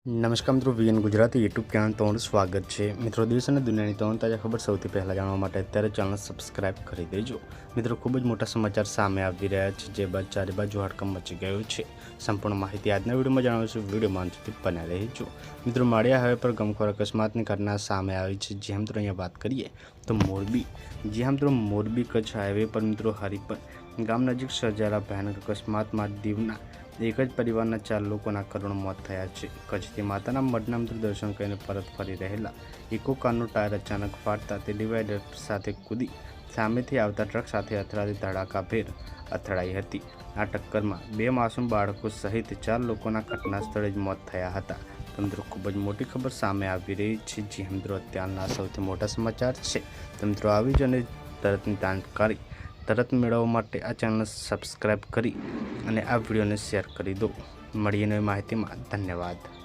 નમસ્કાર મિત્રો, VN Gujarati YouTube channel તમારું સ્વાગત છે। મિત્રો, દેશ અને દુનિયાની તમામ તાજા ખબર સૌથી પહેલાં જાણવા માટે અત્યારે ચેનલ સબસ્ક્રાઇબ કરી દેજો। મિત્રો, ખૂબ જ મોટા સમાચાર સામે આવી રહ્યા છે, જે બાદ ચારે બાજુ હડકંપ મચી ગયો છે। સંપૂર્ણ માહિતી આજના વિડીયોમાં જણાવીશું, વિડીયોમાં અંત સુધી બન્યા રહેજો। મિત્રો, માળિયા હાઈવે પર ગમખ્વાર અકસ્માતની ઘટના સામે આવી છે। જે મિત્રો અહીંયા વાત કરીએ તો મોરબી, મિત્રો મોરબી કચ્છ હાઈવે પર મિત્રો હરિપર ગામ નજીક સર્જાયેલા ભયાનક અકસ્માતમાં દીવના એક જ પરિવારના 4 લોકોના કરુણ મોત થયા છે। કચ્છથી માતાના મઢના મિત્રો દર્શન કરીને પરત ફરી રહેલા ઇકો કારનું ટાયર અચાનક ફાટતા તે ડિવાઈડર સાથે કૂદી સામેથી આવતા ટ્રક સાથે અથડાતી ધડાકાભેર અથડાઈ હતી। આ ટક્કરમાં 2 માસૂમ બાળકો સહિત 4 લોકોના ઘટના સ્થળે જ મોત થયા હતા। તો મિત્રો, ખૂબ જ મોટી ખબર સામે આવી રહી છે। જે મિત્રો અત્યારના સૌથી મોટા સમાચાર છે। તો મિત્રો, આવી જ અને તરતની જાણકારી તરત મેળવવા માટે આ ચેનલ સબસ્ક્રાઇબ કરી અને આ વિડીયોને શેર કરી દો। મળીએ નવી માહિતીમાં, ધન્યવાદ।